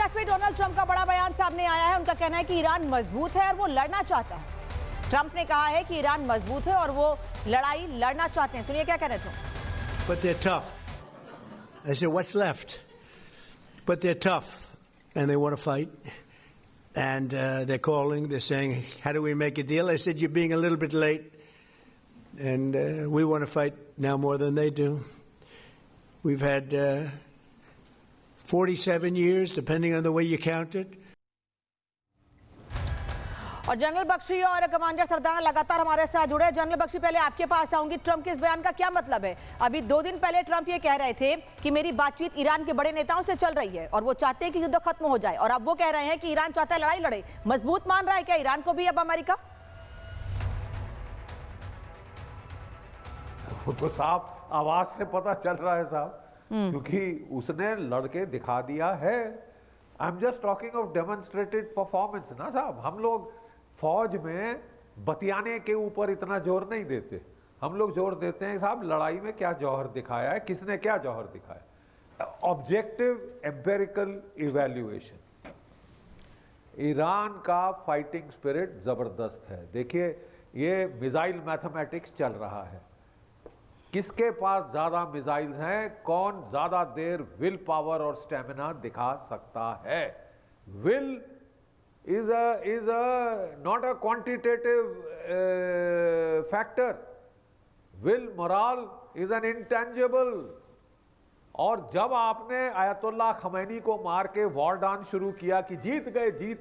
राष्ट्रपति Donald Trump का बड़ा बयान सामने आया है। उनका कहना है कि ईरान मजबूत है और वो लड़ना चाहता है। ट्रंप ने कहा है कि ईरान मजबूत है और वो लड़ाई लड़ना चाहते हैं। सुनिए क्या कह रहे थे। But they're tough. I said, what's left? But they're tough and they want to fight. And they're calling, they're saying, how do we make a deal? I said, you're being a little bit late. And we want to fight now more than they do. We've had 47 years, depending on the way you count it. और general Bakshi और commander सरदार लगातार हमारे साथ जुड़े। General Bakshi, पहले आपके पास आऊंगी। Trump के इस बयान का क्या मतलब है? अभी 2 दिन पहले ट्रंप ये कह रहे थे कि मेरी बातचीत ईरान के बड़े नेताओं से चल रही है और वो चाहते हैं कि युद्ध खत्म हो जाए, और अब वो कह रहे हैं कि ईरान चाहता है लड़ाई लड़े। मजबूत मान रहा है क्या ईरान को भी अब अमेरिका? वो तो साफ आवाज से पता चल रहा है साहब, क्योंकि उसने लड़के दिखा दिया है। I am just talking of demonstrated performance ना साहब। हम लोग फौज में बतियाने के ऊपर इतना जोर नहीं देते, हम लोग जोर देते हैं साहब लड़ाई में क्या जौहर दिखाया है, किसने क्या जौहर दिखाया। Objective empirical evaluation. ईरान का फाइटिंग स्पिरिट जबरदस्त है। देखिए, ये मिसाइल मैथमेटिक्स चल रहा है। किसके पास ज्यादा मिसाइल हैं, कौन ज्यादा देर विल पावर और स्टेमिना दिखा सकता है। Will is not a quantitative factor. Will, morale is an intangible. और जब आपने आयतुल्लाह खमैनी को मार के वॉर डाउन शुरू किया कि जीत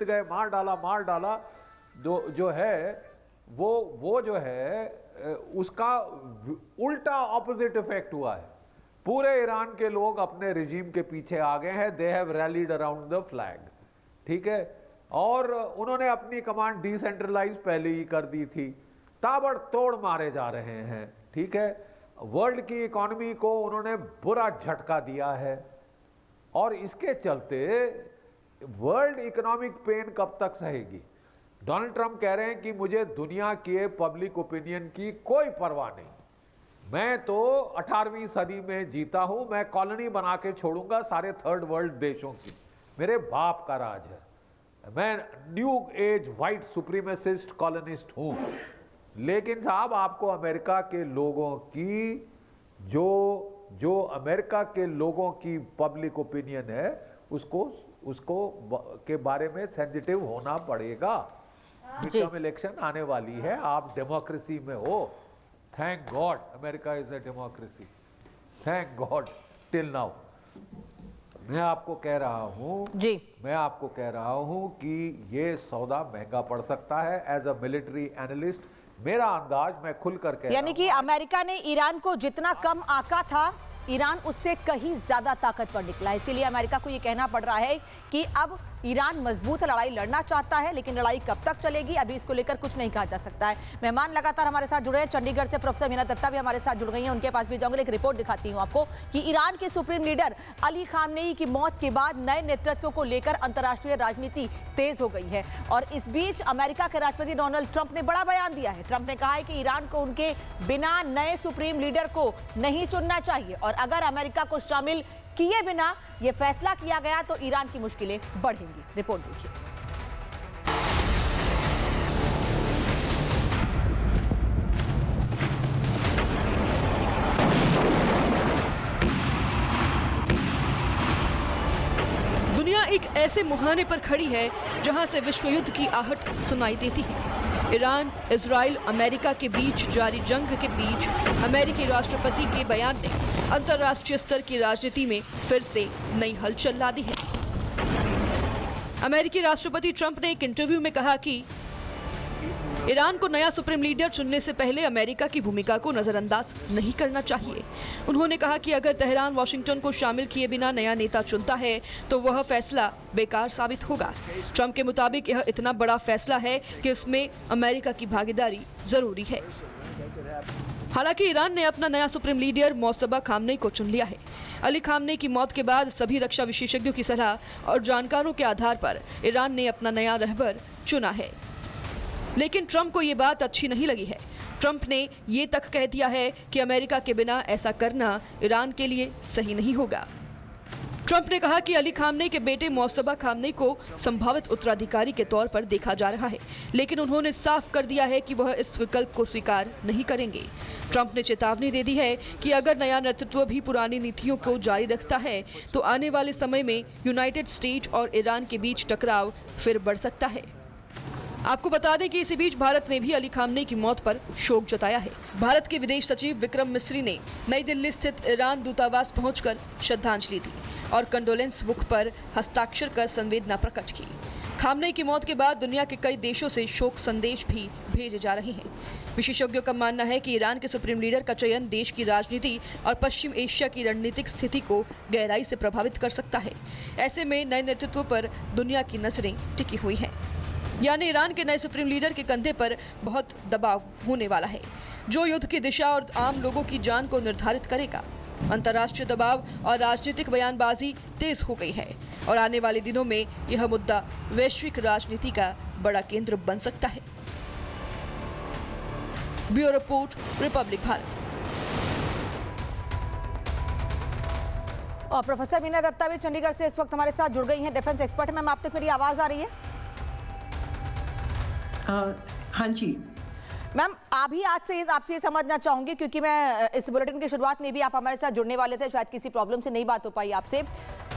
गए, मार डाला, जो है वो जो है उसका उल्टा ऑपोजिट इफेक्ट हुआ है। पूरे ईरान के लोग अपने रिजीम के पीछे आ गए हैं। They have rallied around the flag, ठीक है। और उन्होंने अपनी कमांड डिसेंट्रलाइज पहले ही कर दी थी। ताबड़तोड़ मारे जा रहे हैं, ठीक है। वर्ल्ड की इकोनॉमी को उन्होंने बुरा झटका दिया है, और इसके चलते वर्ल्ड इकोनॉमिक पेन कब तक सहेगी। डोनाल्ड ट्रंप कह रहे हैं कि मुझे दुनिया के पब्लिक ओपिनियन की कोई परवाह नहीं, मैं तो 18वीं सदी में जीता हूं, मैं कॉलोनी बना के छोड़ूंगा सारे थर्ड वर्ल्ड देशों की, मेरे बाप का राज है, मैं new age white supremacist colonist हूं। लेकिन साहब, आपको अमेरिका के लोगों की जो अमेरिका के लोगों की पब्लिक ओपिनियन है उसको के बारे में सेंसिटिव होना पड़ेगा। मिडटर्म इलेक्शन आने वाली है, आप डेमोक्रेसी में हो। Thank God America is a democracy, thank God till now. मैं आपको कह रहा हूं कि ये सौदा महंगा पड़ सकता है। एज अ मिलिट्री एनालिस्ट मेरा अंदाज, मैं खुलकर कह रहा हूं, यानी कि अमेरिका ने ईरान को जितना कम आंका था, ईरान उससे कहीं ज्यादा ताकतवर निकला है। इसीलिए अमेरिका को यह कहना पड़ रहा है कि अब ईरान मजबूत लड़ाई लड़ना चाहता है, लेकिन लड़ाई कब तक चलेगी अभी इसको लेकर कुछ नहीं कहा जा सकता है। मेहमान लगातार हमारे साथ जुड़े हैं। चंडीगढ़ से प्रोफेसर मीना दत्ता भी हमारे साथ जुड़ गई हैं, उनके पास भी जाऊंगी। एक रिपोर्ट दिखाती हूं आपको कि ईरान के सुप्रीम लीडर अली खामनेई की मौत के बाद नए नेतृत्व को लेकर अंतर्राष्ट्रीय राजनीति तेज हो गई है, और इस बीच अमेरिका के राष्ट्रपति डोनाल्ड ट्रंप ने बड़ा बयान दिया है। ट्रंप ने कहा है कि ईरान को उनके बिना नए सुप्रीम लीडर को नहीं चुनना चाहिए, और अगर अमेरिका को शामिल किए बिना यह फैसला किया गया तो ईरान की मुश्किलें बढ़ेंगी। रिपोर्ट देखिए। दुनिया एक ऐसे मुहाने पर खड़ी है जहां से विश्व युद्ध की आहट सुनाई देती है। ईरान, इजराइल, अमेरिका के बीच जारी जंग के बीच अमेरिकी राष्ट्रपति के बयान ने अंतर्राष्ट्रीय स्तर की राजनीति में फिर से नई हलचल ला दी है। अमेरिकी राष्ट्रपति ट्रंप ने एक इंटरव्यू में कहा कि ईरान को नया सुप्रीम लीडर चुनने से पहले अमेरिका की भूमिका को नजरअंदाज नहीं करना चाहिए। उन्होंने कहा कि अगर तेहरान वाशिंगटन को शामिल किए बिना नया नेता चुनता है तो वह फैसला बेकार साबित होगा। ट्रंप के मुताबिक यह इतना बड़ा फैसला है कि इसमें अमेरिका की भागीदारी जरूरी है। हालांकि ईरान ने अपना नया सुप्रीम लीडर मोस्तफा खामनेई को चुन लिया है। अली खामनेई की मौत के बाद सभी रक्षा विशेषज्ञों की सलाह और जानकारों के आधार पर ईरान ने अपना नया रहबर चुना है। लेकिन ट्रंप को ये बात अच्छी नहीं लगी है। ट्रंप ने ये तक कह दिया है कि अमेरिका के बिना ऐसा करना ईरान के लिए सही नहीं होगा। ट्रंप ने कहा कि अली खामनेई के बेटे मोस्तफा खामनेई को संभावित उत्तराधिकारी के तौर पर देखा जा रहा है, लेकिन उन्होंने साफ कर दिया है कि वह इस विकल्प को स्वीकार नहीं करेंगे। ट्रंप ने चेतावनी दे दी है कि अगर नया नेतृत्व भी पुरानी नीतियों को जारी रखता है तो आने वाले समय में यूनाइटेड स्टेट्स और ईरान के बीच टकराव फिर बढ़ सकता है। आपको बता दें कि इसी बीच भारत ने भी अली खामनेई की मौत पर शोक जताया है। भारत के विदेश सचिव विक्रम मिस्री ने नई दिल्ली स्थित ईरान दूतावास पहुंचकर श्रद्धांजलि दी और कंडोलेंस बुक पर हस्ताक्षर कर संवेदना प्रकट की। खामनेई की मौत के बाद दुनिया के कई देशों से शोक संदेश भी भेजे जा रहे हैं। विशेषज्ञों का मानना है कि ईरान के सुप्रीम लीडर का चयन देश की राजनीति और पश्चिम एशिया की रणनीतिक स्थिति को गहराई से प्रभावित कर सकता है। ऐसे में नए नेतृत्व पर दुनिया की नजरें टिकी हुई हैं, यानी ईरान के नए सुप्रीम लीडर के कंधे पर बहुत दबाव होने वाला है, जो युद्ध की दिशा और आम लोगों की जान को निर्धारित करेगा। अंतर्राष्ट्रीय दबाव और राजनीतिक बयानबाजी तेज हो गई है और आने वाले दिनों में यह मुद्दा वैश्विक राजनीति का बड़ा केंद्र बन सकता है। Bureau report, Republic Bharat. और प्रोफेसर मीना दत्ता भी चंडीगढ़ से इस वक्त हमारे साथ जुड़ गई हैं, डिफेंस एक्सपर्ट। मैम, आप तक मेरी आवाज आ रही है? हाँ जी मैम, अभी आज से आपसे ये समझना चाहूंगी, क्योंकि मैं इस बुलेटिन की शुरुआत में भी आप हमारे साथ जुड़ने वाले थे, शायद किसी प्रॉब्लम से नहीं बात हो पाई आपसे।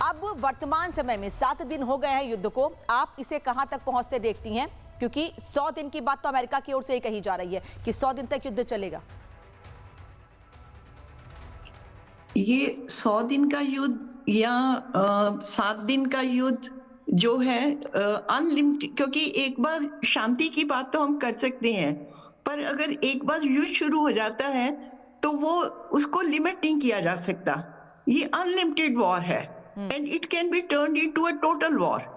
अब वर्तमान समय में 7 दिन हो गए हैं युद्ध को, आप इसे कहां तक पहुंचते देखती हैं? क्योंकि 100 दिन की बात तो अमेरिका की ओर से ही कही जा रही है कि 100 दिन तक युद्ध चलेगा। ये 100 दिन का युद्ध या 7 दिन का युद्ध जो है अनलिमिटेड, क्योंकि एक बार शांति की बात तो हम कर सकते हैं, पर अगर एक बार युद्ध शुरू हो जाता है तो वो उसको लिमिट नहीं किया जा सकता। ये अनलिमिटेड वॉर है and it can be turned into a total war.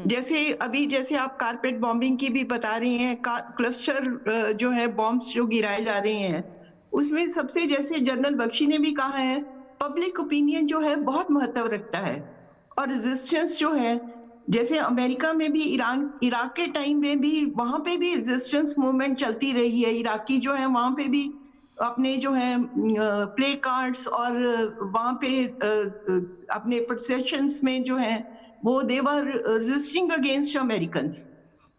जैसे आप कारपेट बॉम्बिंग की भी बता रही हैं, क्लस्टर जो है बॉम्ब्स जो गिराए जा रहे हैं, उसमें सबसे, जैसे जनरल बख्शी ने भी कहा है, पब्लिक ओपिनियन जो है बहुत महत्व रखता है। और रेजिस्टेंस जो है, जैसे अमेरिका में भी इराक के टाइम में भी वहां पे भी रेजिस्टेंस मूवमेंट चलती रही है। इराकी जो है वहां पे भी अपने जो है प्ले कार्ड्स और वहां पे अपने प्रोसेशंस में जो है वो दे वर रेजिस्टिंग अगेंस्ट अमेरिकन्स।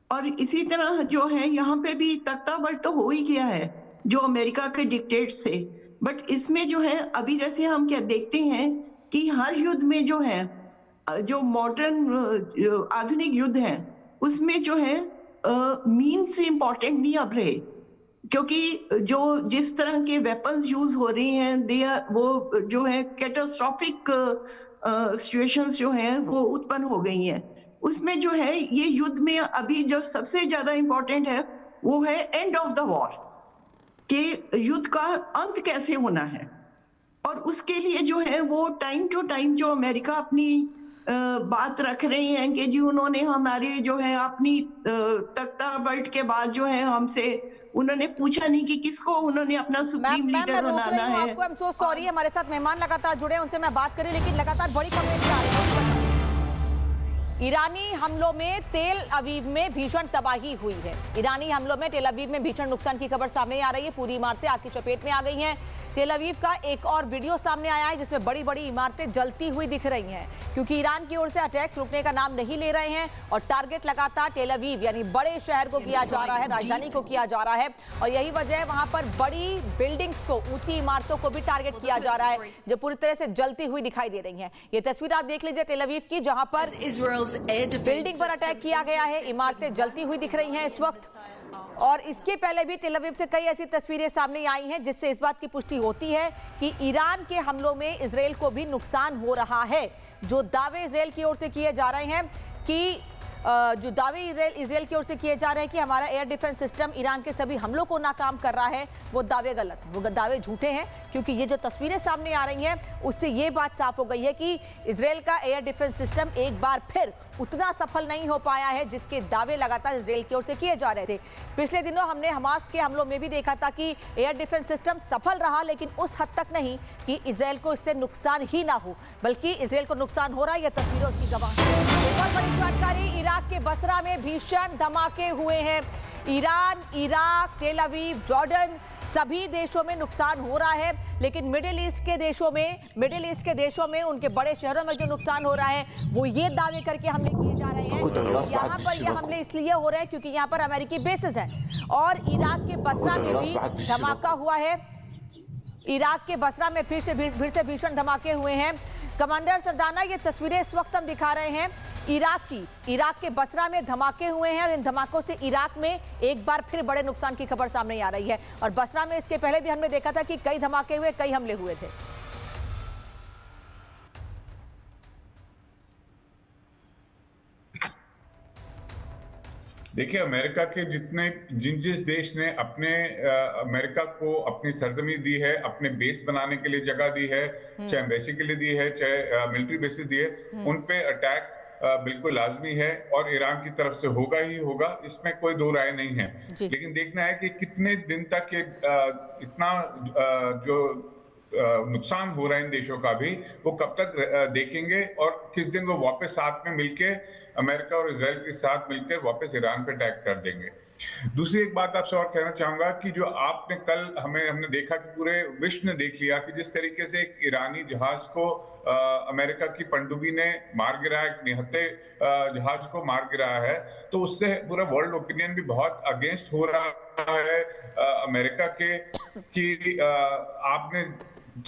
और इसी तरह जो है यहाँ पे भी तख्तापलट तो हो ही गया है जो अमेरिका के डिक्टेट से। बट इसमें जो है अभी जैसे हम क्या देखते हैं कि हर युद्ध में जो है, जो मॉडर्न आधुनिक युद्ध है, उसमें जो है मीन से इम्पोर्टेंट नहीं अब रहे, क्योंकि जो जिस तरह के वेपन्स यूज हो रहे हैं वो जो है कैटास्ट्रोफिक सिचुएशंस जो हैं वो उत्पन्न हो गई हैं। उसमें जो है ये युद्ध में अभी जो सबसे ज्यादा इम्पोर्टेंट है वो है एंड ऑफ द वॉर, कि युद्ध का अंत कैसे होना है। और उसके लिए जो है वो टाइम टू टाइम जो अमेरिका अपनी बात रख रहे हैं कि जी उन्होंने हमारे जो है अपनी तख्तापलट के बाद जो है हमसे उन्होंने पूछा नहीं कि किसको उन्होंने अपना सुप्रीम लीडर बनाना है। आपको आई एम सो सॉरी, हमारे साथ मेहमान लगातार जुड़े हैं, उनसे मैं बात करी, लेकिन लगातार बड़ी कमेंट्स आ रही है। ईरानी हमलों में तेल अवीव में भीषण तबाही हुई है। ईरानी हमलों में तेल अवीव में भीषण नुकसान की खबर सामने आ रही है। पूरी इमारतें आग की चपेट में आ गई हैं। तेल अवीव का एक और वीडियो सामने आया है जिसमें बड़ी बड़ी इमारतें जलती हुई दिख रही हैं, क्योंकि ईरान की ओर से अटैक्स रुकने का नाम नहीं ले रहे हैं और टारगेट लगातार तेल अवीव यानी बड़े शहर को किया जा रहा है, राजधानी को किया जा रहा है। और यही वजह है वहां पर बड़ी बिल्डिंग्स को, ऊंची इमारतों को भी टारगेट किया जा रहा है, जो पूरी तरह से जलती हुई दिखाई दे रही है। ये तस्वीर आप देख लीजिए तेल अवीव की, जहां पर बिल्डिंग पर अटैक किया गया है, इमारतें जलती हुई दिख रही हैं इस वक्त। और इसके पहले भी तेल अवीव से कई ऐसी तस्वीरें सामने आई हैं जिससे इस बात की पुष्टि होती है कि ईरान के हमलों में इजराइल को भी नुकसान हो रहा है। जो दावे इजराइल की ओर से किए जा रहे हैं कि जो दावे इजराइल की ओर से किए जा रहे हैं कि हमारा एयर डिफेंस सिस्टम ईरान के सभी हमलों को नाकाम कर रहा है, वो दावे गलत हैं, वो दावे झूठे हैं। क्योंकि ये जो तस्वीरें सामने आ रही हैं उससे ये बात साफ हो गई है कि इजराइल का एयर डिफेंस सिस्टम एक बार फिर उतना सफल नहीं हो पाया है जिसके दावे लगातार इजराइल की ओर से किए जा रहे थे। पिछले दिनों हमने हमास के हमलों में भी देखा था कि एयर डिफेंस सिस्टम सफल रहा, लेकिन उस हद तक नहीं कि इजराइल को इससे नुकसान ही ना हो, बल्कि इजराइल को नुकसान हो रहा है। यह तस्वीरें उसकी गवाह हैं। एक और बड़ी जानकारी, इराक के बसरा में भीषण धमाके हुए हैं। ईरान, इराक, तेल अवीव, जॉर्डन सभी देशों में नुकसान हो रहा है, लेकिन मिडिल ईस्ट के देशों में उनके बड़े शहरों में जो नुकसान हो रहा है वो ये दावे करके हमले किए जा रहे हैं। यहाँ पर ये हमले इसलिए हो रहे हैं क्योंकि यहाँ पर अमेरिकी बेसेस हैं और इराक के बसरा में भी धमाका हुआ है। इराक के बसरा में फिर से भीषण धमाके हुए हैं। कमांडर सरदाना, ये तस्वीरें इस वक्त हम दिखा रहे हैं इराक के बसरा में धमाके हुए हैं और इन धमाकों से इराक में एक बार फिर बड़े नुकसान की खबर सामने आ रही है। और बसरा में इसके पहले भी हमने देखा था कि कई धमाके हुए, कई हमले हुए थे। देखिए, अमेरिका के जिस देश ने अमेरिका को अपनी सरजमी दी है, अपने बेस बनाने के लिए जगह दी है, चाहे एम्बेसी के लिए दी है, चाहे मिलिट्री बेसिस दी है, उन पे अटैक बिल्कुल लाजमी है और ईरान की तरफ से होगा ही होगा, इसमें कोई दो राय नहीं है। लेकिन देखना है कि कितने दिन तक इतना जो नुकसान हो रहा है इन देशों का भी, वो कब तक देखेंगे और किस दिन वो वापस साथ में मिलके अमेरिका और इजराइल के साथ मिलकर वापस ईरान पे अटैक कर देंगे। दूसरी एक बात आपसे और कहना चाहूंगा कि जो आपने कल हमने देखा कि पूरे विश्व ने देख लिया कि जिस तरीके से एक ईरानी जहाज को अमेरिका की पनडुब्बी ने मार गिराया, एक निहत्थे जहाज को मार गिराया है, तो उससे पूरा वर्ल्ड ओपिनियन भी बहुत अगेंस्ट हो रहा है अमेरिका के कि आपने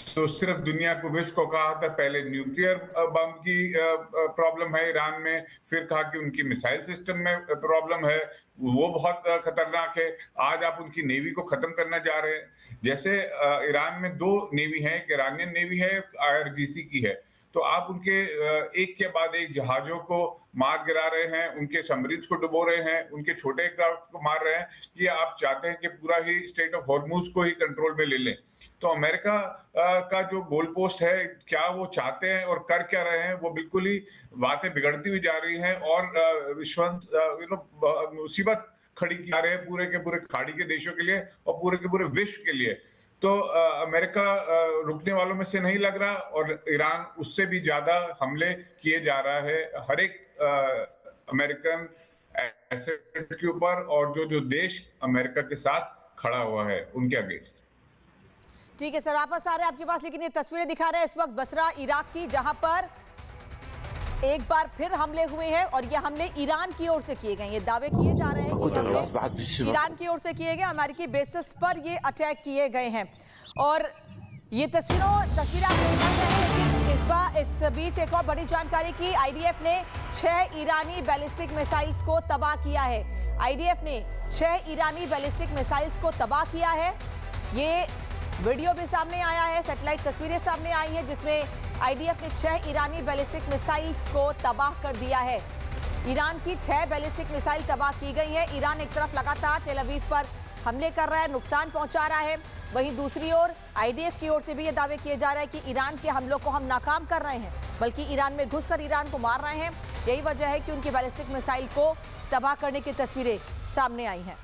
तो सिर्फ दुनिया को, विश्व को कहा था पहले न्यूक्लियर बम की प्रॉब्लम है ईरान में, फिर कहा कि उनकी मिसाइल सिस्टम में प्रॉब्लम है, वो बहुत खतरनाक है। आज आप उनकी नेवी को खत्म करना जा रहे हैं। जैसे ईरान में दो नेवी है, एक ईरानियन नेवी है, एक IRGC की है, तो आप उनके एक के बाद एक जहाजों को मार गिरा रहे हैं, उनके सबमरीन्स को डुबो रहे हैं, उनके छोटे एयरक्राफ्ट को मार रहे हैं। ये आप चाहते हैं कि पूरा ही स्टेट ऑफ हॉर्मुज को ही कंट्रोल में ले लें। तो अमेरिका का जो गोल पोस्ट है, क्या वो चाहते हैं और कर क्या रहे हैं, वो बिल्कुल ही बातें बिगड़ती हुई जा रही हैं और विश्वास मुसीबत खड़ी की जा रहे हैं पूरे के पूरे खाड़ी के देशों के लिए और पूरे के पूरे विश्व के लिए। तो अमेरिका रुकने वालों में से नहीं लग रहा और ईरान उससे भी ज्यादा हमले किए जा रहा है हर एक अमेरिकन एसेट के ऊपर और जो देश अमेरिका के साथ खड़ा हुआ है उनके अगेंस्ट। ठीक है सर, वापस आ रहे हैं आपके पास, लेकिन ये तस्वीरें दिखा रहे हैं इस वक्त बसरा इराक की, जहां पर एक बार फिर हमले हुए हैं और ये हमले ईरान की ओर से किए गए। ये दावे किए जा रहे हैं कि ये हमले ईरान की ओर से किए गए, अमेरिकी बेसिस पर ये अटैक किए गए हैं। और ये तस्वीरें आप देख रहे हैं। इस बीच एक और बड़ी जानकारी की, IDF ने 6 ईरानी बैलिस्टिक मिसाइल्स को तबाह किया है। IDF ने 6 ईरानी बैलिस्टिक मिसाइल्स को तबाह किया है। ये वीडियो भी सामने आया है, सैटेलाइट तस्वीरें सामने आई हैं जिसमें IDF ने 6 ईरानी बैलिस्टिक मिसाइल्स को तबाह कर दिया है। ईरान की 6 बैलिस्टिक मिसाइल तबाह की गई है। ईरान एक तरफ लगातार तेल अवीव पर हमले कर रहा है, नुकसान पहुंचा रहा है, वहीं दूसरी ओर IDF की ओर से भी ये दावे किए जा रहे हैं कि ईरान के हमलों को हम नाकाम कर रहे हैं, बल्कि ईरान में घुसकर ईरान को मार रहे हैं। यही वजह है कि उनकी बैलिस्टिक मिसाइल को तबाह करने की तस्वीरें सामने आई हैं।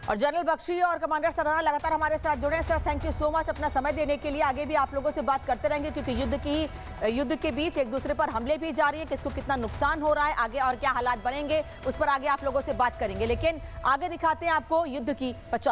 और जनरल बख्शी और कमांडर सरदाना लगातार हमारे साथ जुड़े हैं। Sir, thank you so much अपना समय देने के लिए। आगे भी आप लोगों से बात करते रहेंगे क्योंकि युद्ध के बीच एक दूसरे पर हमले भी जारी है, किसको कितना नुकसान हो रहा है, आगे और क्या हालात बनेंगे उस पर आगे आप लोगों से बात करेंगे। लेकिन आगे दिखाते हैं आपको युद्ध की 50